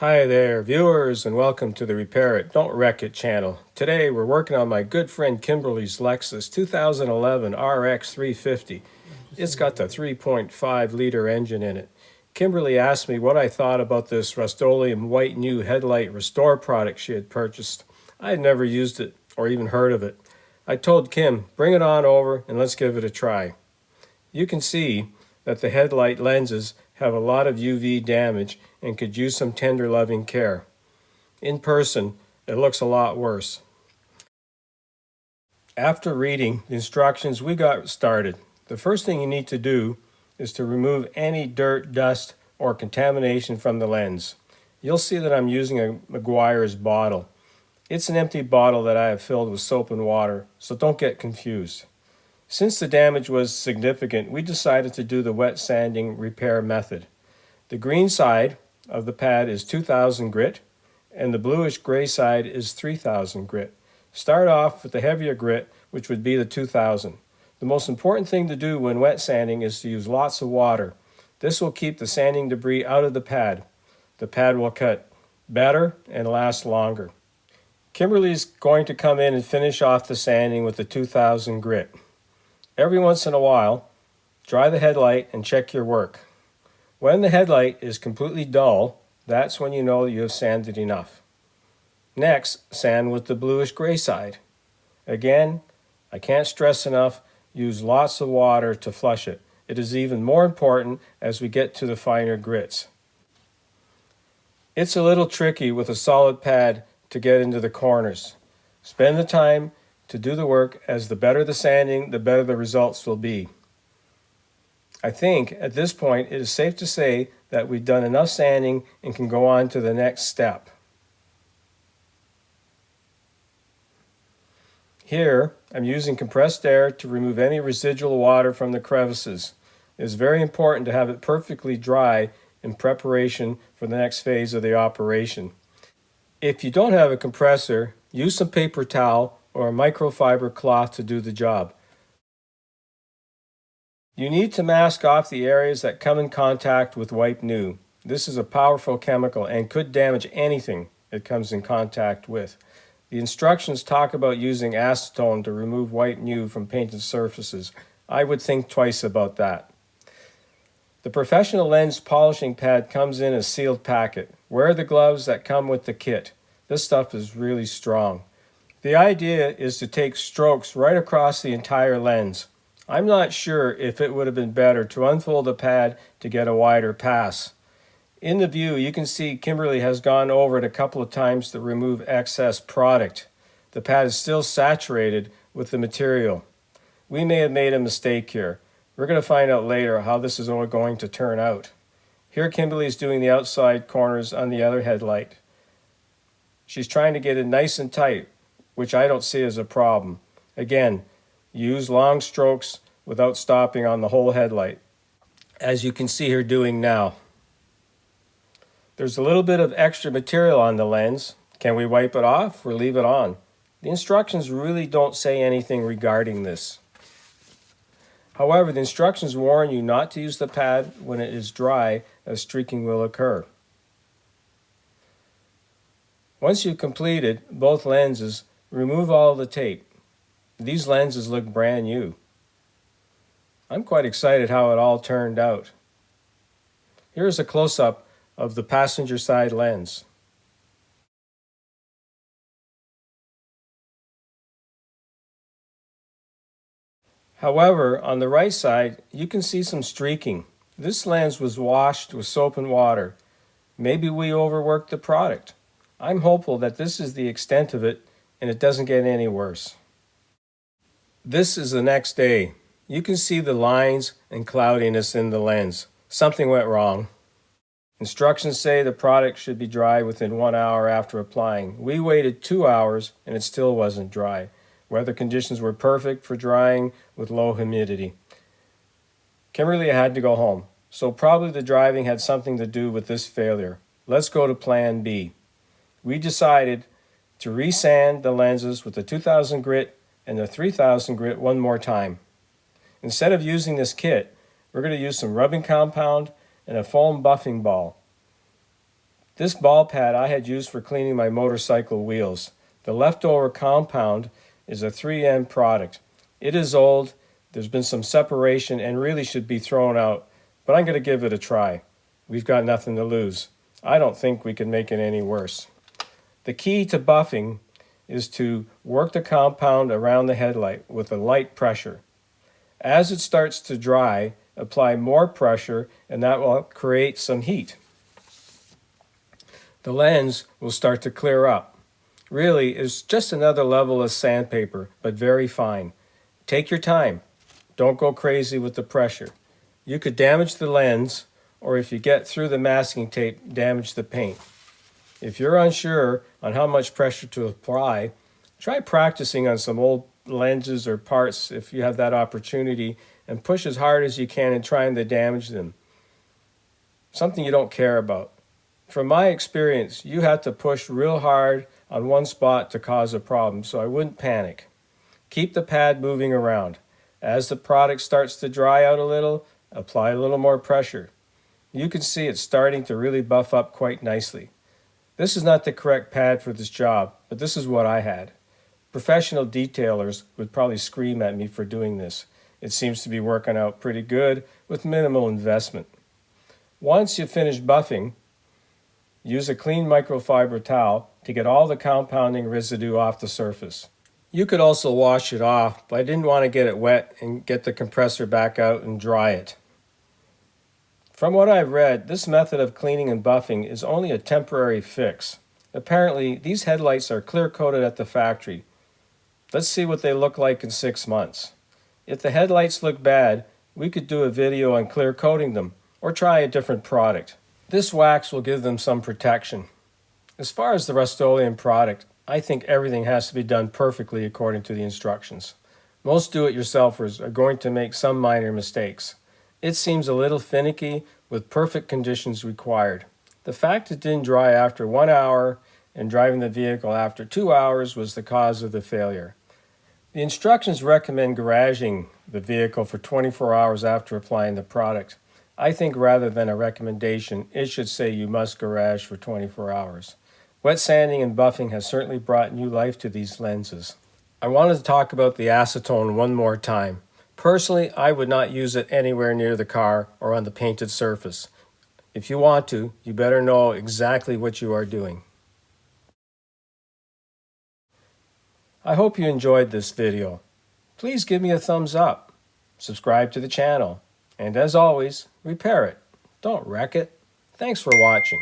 Hi there, viewers, and welcome to the Repair It, Don't Wreck It channel. Today we're working on my good friend Kimberly's Lexus 2011 RX 350. It's got the 3.5 liter engine in it. Kimberly asked me what I thought about this Rust-Oleum white new headlight restore product she had purchased. I had never used it or even heard of it. I told Kim, bring it on over and let's give it a try. You can see that the headlight lenses have a lot of UV damage and could use some tender loving care. In person, it looks a lot worse. After reading the instructions, we got started. The first thing you need to do is to remove any dirt, dust, or contamination from the lens. You'll see that I'm using a Meguiar's bottle. It's an empty bottle that I have filled with soap and water, so don't get confused. Since the damage was significant, we decided to do the wet sanding repair method. The green side of the pad is 2000 grit, and the bluish gray side is 3000 grit. Start off with the heavier grit, which would be the 2000. The most important thing to do when wet sanding is to use lots of water. This will keep the sanding debris out of the pad. The pad will cut better and last longer. Kimberly's going to come in and finish off the sanding with the 2000 grit. Every once in a while, dry the headlight and check your work. When the headlight is completely dull, that's when you know you have sanded enough. Next, sand with the bluish gray side. Again, I can't stress enough, use lots of water to flush it. It is even more important as we get to the finer grits. It's a little tricky with a solid pad to get into the corners. Spend the time to do the work, as the better the sanding, the better the results will be. I think at this point it is safe to say that we've done enough sanding and can go on to the next step. Here I'm using compressed air to remove any residual water from the crevices. It is very important to have it perfectly dry in preparation for the next phase of the operation. If you don't have a compressor, use some paper towel or a microfiber cloth to do the job. You need to mask off the areas that come in contact with white new. This is a powerful chemical and could damage anything it comes in contact with. The instructions talk about using acetone to remove white new from painted surfaces. I would think twice about that. The professional lens polishing pad comes in a sealed packet. Wear the gloves that come with the kit. This stuff is really strong. The idea is to take strokes right across the entire lens. I'm not sure if it would have been better to unfold the pad to get a wider pass. In the view, you can see Kimberly has gone over it a couple of times to remove excess product. The pad is still saturated with the material. We may have made a mistake here. We're going to find out later how this is all going to turn out. Here Kimberly is doing the outside corners on the other headlight. She's trying to get it nice and tight, which I don't see as a problem. Again, use long strokes without stopping on the whole headlight, as you can see her doing now. There's a little bit of extra material on the lens. Can we wipe it off or leave it on? The instructions really don't say anything regarding this. However, the instructions warn you not to use the pad when it is dry, as streaking will occur. Once you've completed both lenses, remove all the tape. These lenses look brand new. I'm quite excited how it all turned out. Here's a close-up of the passenger side lens. However, on the right side, you can see some streaking. This lens was washed with soap and water. Maybe we overworked the product. I'm hopeful that this is the extent of it and it doesn't get any worse. This is the next day. You can see the lines and cloudiness in the lens. Something went wrong. Instructions say the product should be dry within 1 hour after applying. We waited 2 hours and it still wasn't dry. Weather conditions were perfect for drying with low humidity. Kimberly had to go home, so probably the driving had something to do with this failure. Let's go to plan B. We decided to resand the lenses with the 2000 grit and the 3000 grit one more time. Instead of using this kit, we're going to use some rubbing compound and a foam buffing ball. This ball pad I had used for cleaning my motorcycle wheels. The leftover compound is a 3M product. It is old, there's been some separation and really should be thrown out, but I'm going to give it a try. We've got nothing to lose. I don't think we can make it any worse. The key to buffing is to work the compound around the headlight with a light pressure. As it starts to dry, apply more pressure and that will create some heat. The lens will start to clear up. Really, it's just another level of sandpaper, but very fine. Take your time. Don't go crazy with the pressure. You could damage the lens, or if you get through the masking tape, damage the paint. If you're unsure on how much pressure to apply, try practicing on some old lenses or parts if you have that opportunity, and push as hard as you can in trying to damage them. Something you don't care about. From my experience, you have to push real hard on one spot to cause a problem, so I wouldn't panic. Keep the pad moving around. As the product starts to dry out a little, apply a little more pressure. You can see it's starting to really buff up quite nicely. This is not the correct pad for this job, but this is what I had. Professional detailers would probably scream at me for doing this. It seems to be working out pretty good with minimal investment. Once you finish buffing, use a clean microfiber towel to get all the compounding residue off the surface. You could also wash it off, but I didn't want to get it wet and get the compressor back out and dry it. From what I've read, this method of cleaning and buffing is only a temporary fix. Apparently, these headlights are clear coated at the factory. Let's see what they look like in 6 months. If the headlights look bad, we could do a video on clear coating them or try a different product. This wax will give them some protection. As far as the Rust-Oleum product, I think everything has to be done perfectly according to the instructions. Most do-it-yourselfers are going to make some minor mistakes. It seems a little finicky with perfect conditions required. The fact it didn't dry after 1 hour and driving the vehicle after 2 hours was the cause of the failure. The instructions recommend garaging the vehicle for 24 hours after applying the product. I think rather than a recommendation, it should say you must garage for 24 hours. Wet sanding and buffing has certainly brought new life to these lenses. I wanted to talk about the acetone one more time. Personally, I would not use it anywhere near the car or on the painted surface. If you want to, you better know exactly what you are doing. I hope you enjoyed this video. Please give me a thumbs up, subscribe to the channel, and as always, repair it. Don't wreck it. Thanks for watching.